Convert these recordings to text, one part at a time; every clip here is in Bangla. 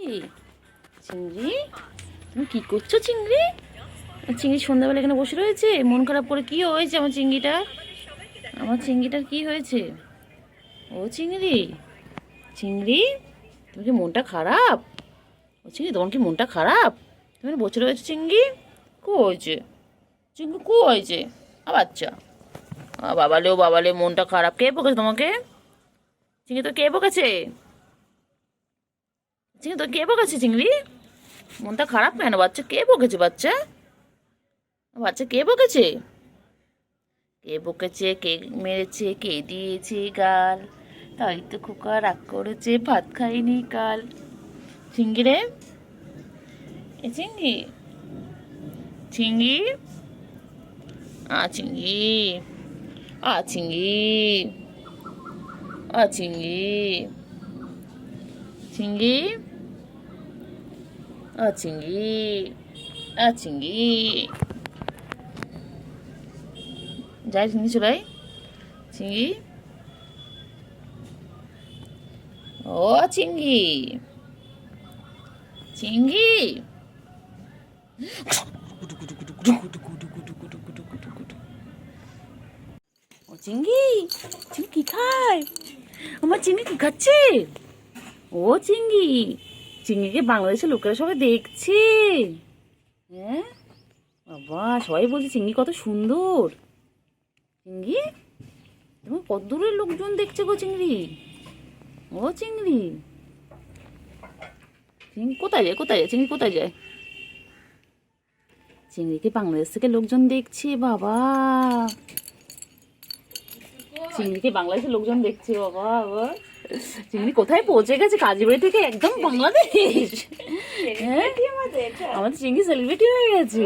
চিংড়ি, চিংড়ি তুমি কি করছো চিংড়ি? চিংড়ি সন্ধ্যাবেলা এখানে বসে রয়েছে মন খারাপ করে। কি হয়েছে আমার চিংড়িটা? আমার চিংড়িটার কি হয়েছে? ও চিংড়ি, চিংড়ি তুমি কি মনটা খারাপ? ও চিংড়ি তোমার কি মনটা খারাপ? তুমি বসে রয়েছো চিংড়ি? কো হয়েছে চিংড়ি? কো হয়েছে? বাচ্চা বাবালে, ও বাবালে, মনটা খারাপ। কে বকেছে তোমাকে? চিংড়ি তো কে বকেছে? চিংড়ি তো কে বকেছে চিংড়ি? মনটা খারাপ কেন? বাচ্চা কে বকেছে? বাচ্চা বাচ্চা কে বকেছে? কে বকেছে? কে মেরেছে? কে দিয়েছে গাল? তাই তো খোকা রাগ করেছে, ভাত খাইনি কাল। চিংড়ি রে, এ চিংড়ি, চিংড়ি, চিংড়ি, চিংড়ি, চিংড়ি, চিংড়ি, চিংড়ি, চিংড়ি, যাই চিংড়ি চলাই, চিংড়ি, ও চিংড়ি, চিংড়ি, ও চিংড়ি, চিংড়ি কি খায়? আমার চিংড়ি কি খাচ্ছে? ও চিংড়ি, চিংড়িকে বাংলাদেশের লোকেরা সবাই দেখছে। হ্যাঁ বাবা, সবাই বলছে চিংড়ি কত সুন্দর। চিংড়ি তুমি কত দূরের লোকজন দেখছে গো চিংড়ি। ও চিংড়ি, চিংড়ি কোথায় যায়? কোথায় যায় চিংড়ি? কোথায় যায়? চিংড়িকে বাংলাদেশ থেকে লোকজন দেখছে বাবা। চিংড়িকে বাংলাদেশের লোকজন দেখছে বাবা। চিংড়ি কোথায় পৌঁছে গেছে? কাজীবাড়ি থেকে একদম বাংলাদেশ। হ্যাঁ আমাদের চিংড়ি সেলিব্রিটি হয়ে গেছে।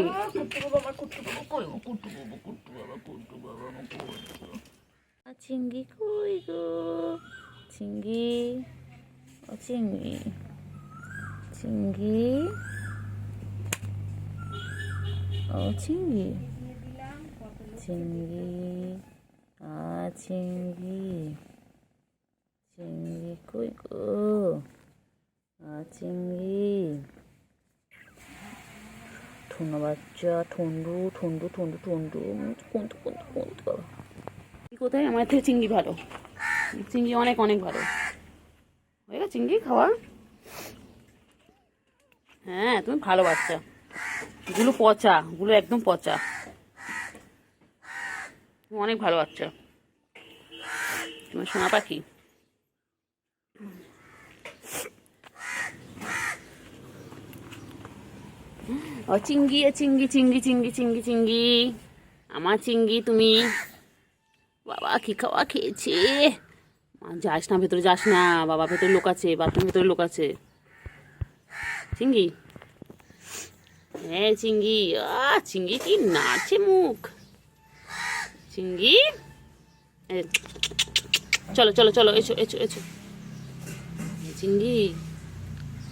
চিংড়ি কই গো? চিংড়ি, ও চিংড়ি, চিংড়ি, ও চিংড়ি, চিংড়ি, চিংড়ি, চিংড়ি কই গো? চিংড়ি, ঠুনো বাচ্চা, ঠন্ডু ঠন্ডু ঠন্ডু ঠন্ডু কোনটু কোনটু কোনটু বাবা। কোথায়? আমার থেকে চিংড়ি ভালো, চিংড়ি অনেক অনেক ভালো। হয়ে গেছে চিংড়ি খাওয়া? হ্যাঁ তুমি ভালো বাচ্চা। গুলো পচা, গুলো একদম পচা। তুমি অনেক ভালো বাচ্চা, তোমার সোনা পাখি। ও চিংড়ি, চিংড়ি, চিংড়ি, চিংড়ি, চিংড়ি, চিংড়ি, আমার চিংড়ি তুমি। বাবা কি খাওয়া খেয়েছে? যাস না ভেতরে, যাস না বাবা, ভেতরে লোক আছে, বাথরুম ভেতরে লোক আছে। চিংড়ি, হ্যাঁ চিংড়ি, চিংড়ি কি নাচে মুখ। চিংড়ি চলো চলো চলো, এসো এসো এসো। চিংড়ি,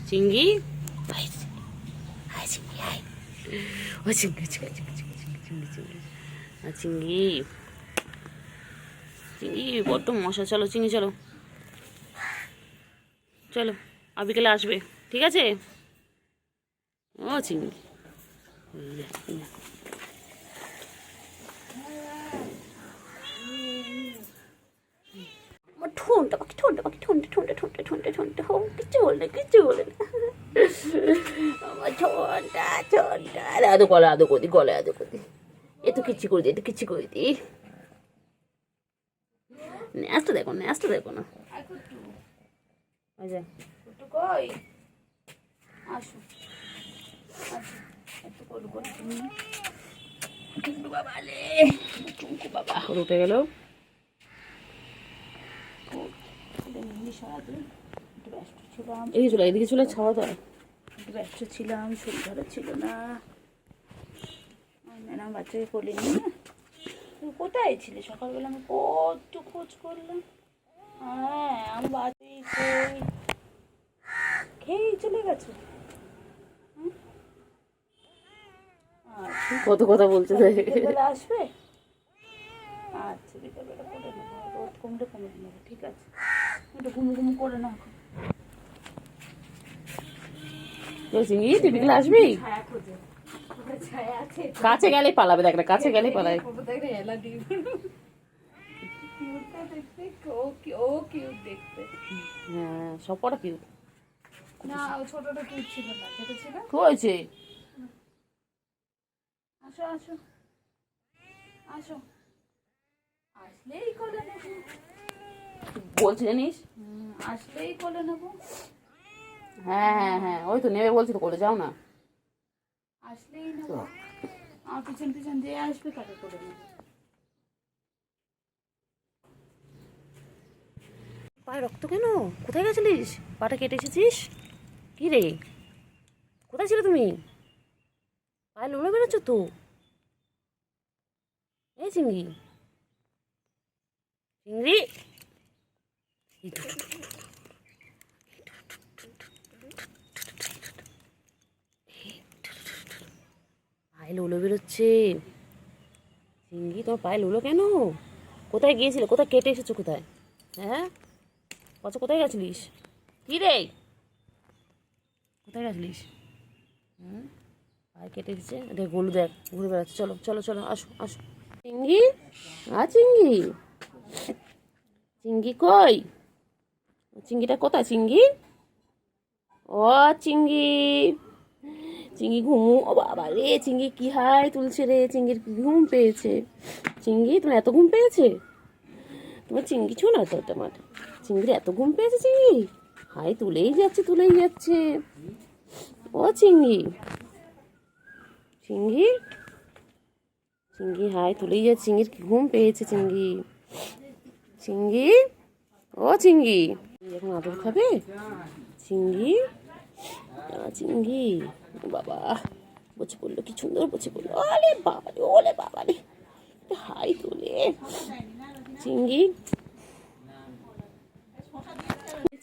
চিংড়ি, ও চিংড়ি, চিংড়ি, চিংড়ি, চিংড়ি, চিংড়ি বড্ড মশা। চলো চিংড়ি চলো, চলো আর বিকেলে আসবে, ঠিক আছে? ও চিংড়ি, ঠোঁটটা পাখি, ঠোঁটটা পাখি, ঠোঁটে ঠোঁটে ঠোঁটে ঠোঁটে ঠোঁটে হো, কিচ্ছু বলে না, কিচ্ছু বলে না। আমার ঠোঁটটা, ঠোঁটটা আদো গলা, আদো করে দি, গলায় আদো করে দি, এ তো কিচ্ছু করে দি, এ তো কিচ্ছু করে দি। ন্যাসটা দেখো, ন্যাসটা দেখো না। আচ্ছা কই আসো, একটু কলু করে তুমি। টুকটু বাবা লে, টুকু বাবা উঠে গেল। এদিকে চলে, এদিকে চলে, ছাওয়া দাও। একটু ব্যস্ত ছিলাম, শরীর ভালো ছিল না। ম্যাডাম বাচ্চাকে কোলে নিয়ে। তুমি কোথায় ছিলে সকালবেলা? আমি কত খোঁজ করলাম। হ্যাঁ আমি বাড়ি কই, খেয়েই চলে গেছো। কত কথা বলছে। বিকেলবেলা আসবে? আচ্ছা বিকেলবেলা করে নেবো, রোদ কমলে কমে নেবো, ঠিক আছে? একটু ঘুমু ঘুমু করে না এখন। চিংড়ি তুই বিকেলে আসবি? কাছে গেলে পালাবে, দেখ না, কাছে গেলে পালাবে। হ্যাঁ সব কটা কিউট। না ছোটটা কিউট ছিল না, যেটা ছিল। কি হয়েছে? আসো আসো আসো, আসলেই কোলে নেবো। বলছি জানিস? আসলেই কোলে নেবো, হ্যাঁ হ্যাঁ হ্যাঁ, ওই তো নেবে বলছি তো, করে যাও না। আসলেই নেবো। আমার পিছন পিছন দিয়ে আসবে, তাকে কোলে নেবো। পায়ে রক্ত কেন? কোথায় গেছিলিস? পাটা কেটে এসেছিস? কি রে, কোথায় ছিলে তুমি? পায়ে লোলা বেরোচ্ছ তো। এই চিংড়ি, চিংড়ি, এই ধুর, ধুর, ধুর, ধুর। পায়ে লোলো বেরোচ্ছে। চিংড়ি তোমার পায়ে লোলো কেন? কোথায় গিয়েছিলে? কোথায় কেটে এসেছো? কোথায়? হ্যাঁ আচ্ছা, কোথায় গেছিলিস? কি রে, কোথায় গেছিলিস? হুম, পায়ে কেটে দিচ্ছে। দেখ গলু, দেখ ঘুরে বেড়াচ্ছে। চলো চলো চলো, আসো আসো। চিংড়ি, চিংড়ি, চিংড়ি কই? চিংড়িটা কোথায়? চিংড়ি, ও চিংড়ি, চিংড়ি ঘুমু। ও বাবা রে, চিংড়ি কি হাই তুলছে রে, চিংড়ির কি ঘুম পেয়েছে। চিংড়ি তোমার এত ঘুম পেয়েছে? তোমার চিংড়ি ছো না তো তোমার, চিংড়ি এত ঘুম পেয়েছে। চিংড়ি হাই তুলেই যাচ্ছে, তুলেই যাচ্ছে। ও চিংড়ি, চিংড়ি, চিংড়ি হাই তুলেই যাচ্ছে। চিংড়ির কি ঘুম পেয়েছে। চিংড়ি, চিংড়ি, ও চিংড়ি, এখন আদর খাবে? চিংড়ি, চিংড়ি, ও বাবা বসে পড়লো, কি সুন্দর বসে পড়লো। ওলে বাবা রে, ওলে বাবা রে, হাই তোলে। চিংড়ি,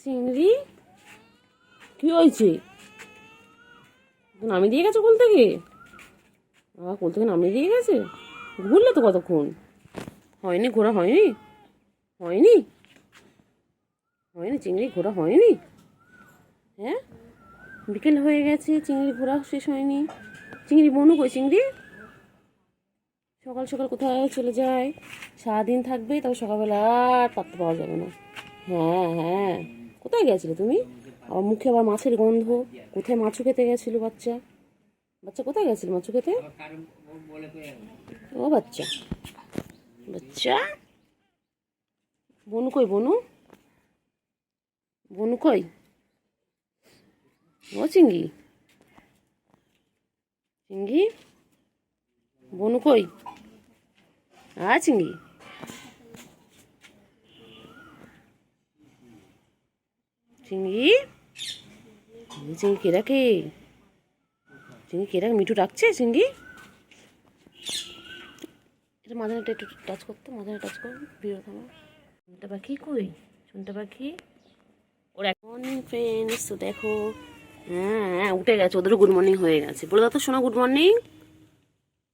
চিংড়ি কি হয়েছে? নামিয়ে দিয়ে গেছে কোল থেকে? কোল থেকে নামিয়ে দিয়ে গেছে? ঘুরলে তো কতক্ষণ। হয়নি ঘোরা, হয়নি, হয়নি, হয়নি চিংড়ি ঘোরা হয়নি। হ্যাঁ বিকেল হয়ে গেছে, চিংড়ি ঘোরা শেষ হয়নি। চিংড়ি বনু কই? চিংড়ি সকাল সকাল কোথায় চলে যায়? সারাদিন থাকবে, তবে সকালবেলা আর পাত্তা পাওয়া যাবে না। হ্যাঁ হ্যাঁ, কোথায় গেছিলে তুমি? আবার মুখে আবার মাছের গন্ধ। কোথায় মাছও খেতে গেছিল বাচ্চা? বাচ্চা কোথায় গেছিল মাছও খেতে? ও বাচ্চা, বাচ্চা বনু কই? বনু, বনু কই? ও চিংড়ি, চিংড়ি বনু কই? চিংড়ি, চিংড়ি, চিংড়ি কে রাখে? চিংড়ি কে রাখে? মিঠু ডাকছে চিংড়ি। এটা মাঝানেটা একটু টাচ করতে, মাঝানে টাচ কর, বিরত আমার। শুনতে পাখি কই? শুনতে পাখি ওর এখন ফ্রেন্ডস তো দেখো। হ্যাঁ হ্যাঁ উঠে গেছে, ওদেরও গুড মর্নিং হয়ে গেছে। বলে দাও তো শোনা গুড মর্নিং,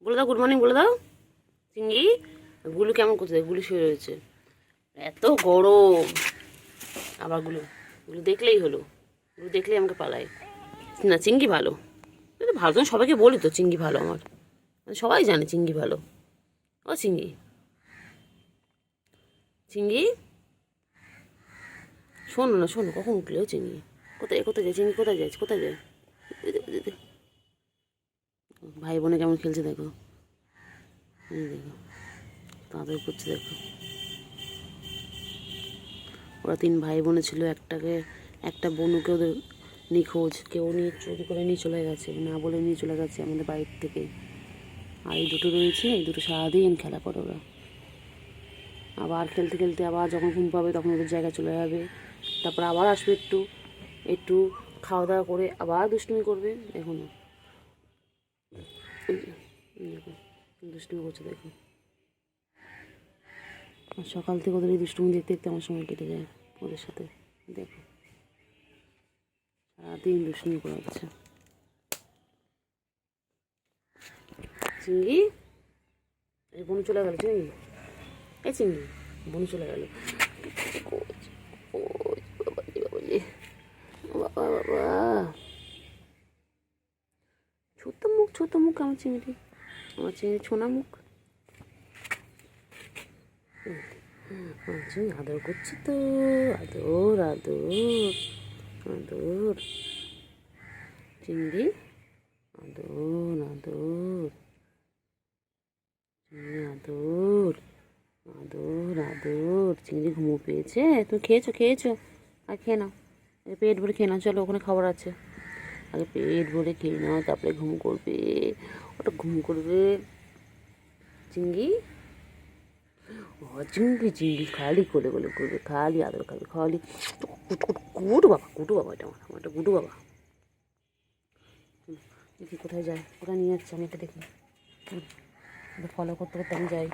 বলে দাও গুড মর্নিং, বলে দাও। চিংড়ি, গুলু কেমন করতে? গুলু শুয়ে রয়েছে, এত গরম। আবার গুলু, গুলু দেখলেই হলো, গুলু দেখলেই আমাকে পালায়। না চিংড়ি ভালো, ভালো তো সবাইকে বলি তো চিংড়ি ভালো আমার, সবাই জানে চিংড়ি ভালো। ও চিংড়ি, চিংড়ি শোনো না, শোনো কখন উঠলে? ও চিংড়ি কোথায়, কোথায় যায়? চিংড়ি কোথায় যাচ্ছে? কোথায় যায়? ভাই বোনে কেমন খেলছে দেখো, দেখো তাদের করছে দেখো। ওরা 3 ভাই বোনে ছিল, একটা বোনকে ওদের নিখোঁজ, কেউ নিয়ে চুরি করে নিয়ে চলে গেছে, না বলে নিয়ে চলে গেছে আমাদের বাড়ির থেকে। আর এই দুটো রয়েছে, এই দুটো সারাদিন খেলা করে ওরা। আবার খেলতে খেলতে আবার যখন ঘুম পাবে তখন ওদের জায়গায় চলে যাবে, তারপর আবার আসবে, একটু একটু খাওয়া দাওয়া করে আবার দুষ্টুমি করবে। দেখো না, দেখো দুষ্টুমি করছে দেখো। আর সকাল থেকে ওদের এই দুষ্টুমি দেখতে দেখতে আমার সময় কেটে যায় ওদের সাথে। দেখো সারাদিন দুষ্টুমি করে যাচ্ছে। চিংড়ি, এই বোন চলে গেল। চিংড়ি, এই চিংড়ি বোন চলে গেল। বাবা বাবা, ছোট মুখ আমার চিংড়ি, ছোনা মুখ। আচ্ছা, আদর করছি তো, আদর আদর আদর চিংড়ি, আদর আদর চিংড়ি, আদর আদর আদর। চিংড়ি ঘুমো পেয়েছে? তুমি খেয়েছো? আর খেয়ে নাও, পেট ভরে খেয়ে নাও। চলো, ওখানে খাবার আছে, আগে পেট ভরে খেয়ে নাও, তারপরে ঘুম করবে। ওটা ঘুম করবে চিংড়ি। চিংড়ি খালি কোলে কোলে করবে, খালি আদর খাবে, খালি গুটু বাবা, এটা আমার গুটু বাবা। দেখি কোথায় যায়, কোথায় নিয়ে যাচ্ছে, আমি এটা দেখি, ফলো করতে করতে আমি যাই।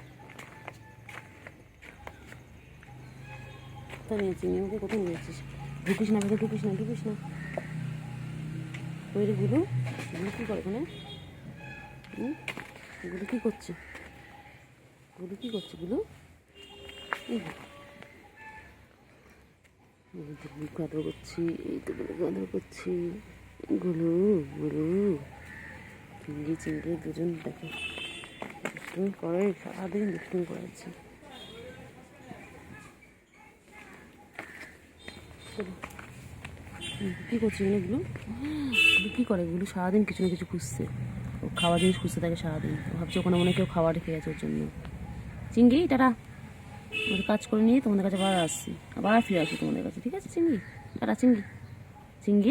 কোথায় নিয়েছি ওকে, কোথায় নিয়েছিস? ঢুকিস না ভেতরে, ঢুকিস না। ওই রে গুলো কী করে ওখানে? গুলো কী করছে? গুলো আদর করছি, এই তো আদর করছি। গুলো চিংড়ি দুজন দেখে দুষ্টুমি করে, সারাদিন দুষ্টুমি করাচ্ছে। কী করছে এগুলো? কী করে এগুলো? সারাদিন কিছু না কিছু খুঁজছে, ও খাওয়ার জিনিস খুঁজতে থাকে সারাদিন। ভাবছি ওখানে মনে কেউ খাবার রেখে গেছে ওর জন্য। চিংড়ি টাটা, ওর কাজ করে নিয়ে তোমাদের কাছে আবার আসছি, আবার ফিরে আসি তোমাদের কাছে, ঠিক আছে চিংড়ি? টাটা চিংড়ি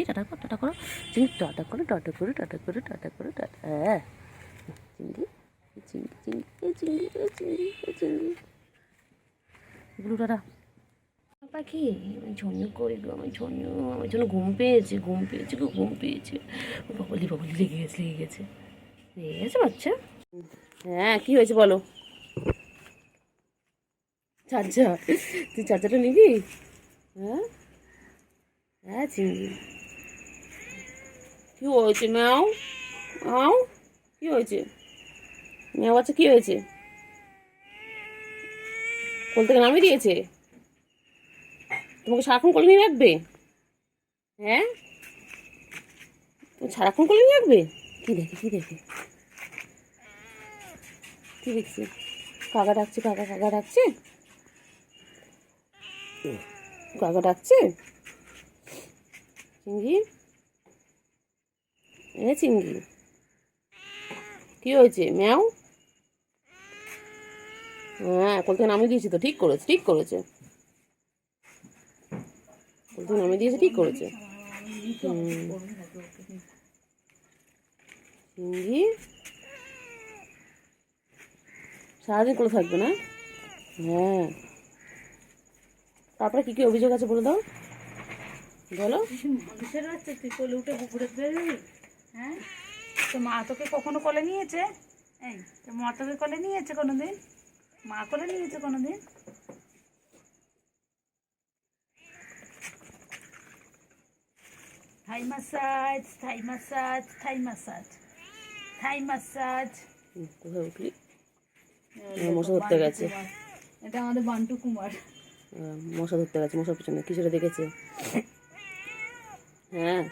টাটা করো চিংড়ি, টাটা করে টাটা। হ্যাঁ চিংড়ি এগুলো টাটা। পাখি ঝন্যু করে গো, আমার জন্য ঘুম পেয়েছে বাবলি লেগে গেছে বাচ্চা। হ্যাঁ, কি হয়েছে বলো? চাচা, তুই চাচাটা নিবি? হ্যাঁ চিংড়ি, কি হয়েছে ম্যাও? কি হয়েছে ম্যাও বাচ্চা? কি হয়েছে? কোল থেকে নামিয়ে দিয়েছে? তোমাকে সারাক্ষণ কোলে নিয়ে রাখবে? হ্যাঁ, তুমি সারাক্ষণ কোলে নিয়ে রাখবে? কি দেখে কি দেখছি? কাকা ডাকছে চিংড়ি, চিংড়ি কি হয়েছে ম্যাও? হ্যাঁ, কোল থেকে নামিয়ে দিয়েছি তো, ঠিক করেছে কোল থেকে নামিয়ে দিয়েছে, ঠিক করেছে। চিংড়ি সারাদিন কোলে থাকবে না? হ্যাঁ, তারপরে কি অভিযোগ আছে বলে দাও, বলো। মানুষের বাচ্চা, তুই কোলে উঠে ঘুরে বেরোবি? হ্যাঁ, তো মা তোকে কখনো কোলে নিয়েছে? এই, তো মা তোকে কোলে নিয়েছে কোনোদিন? মা কোলে নিয়েছে কোনোদিন? থাই মাসাজ। কোথায় উঠলি? মশা ধরতে গেছে। এটা আমাদের বান্টু কুমার। মশা ধরতে গেছে, মশার পিছনে কিছুটা দেখেছে। হ্যাঁ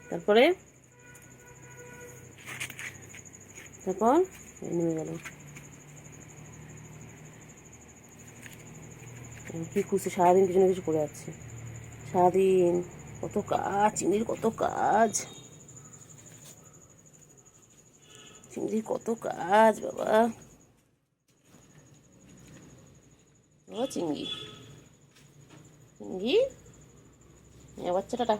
তারপর নেমে গেল। কি খুঁজছে সারাদিন, কিছু না কিছু করে যাচ্ছে সারাদিন। কত কাজ চিংড়ির, কত কাজ বাবা। চিংড়ি বাচ্চাটা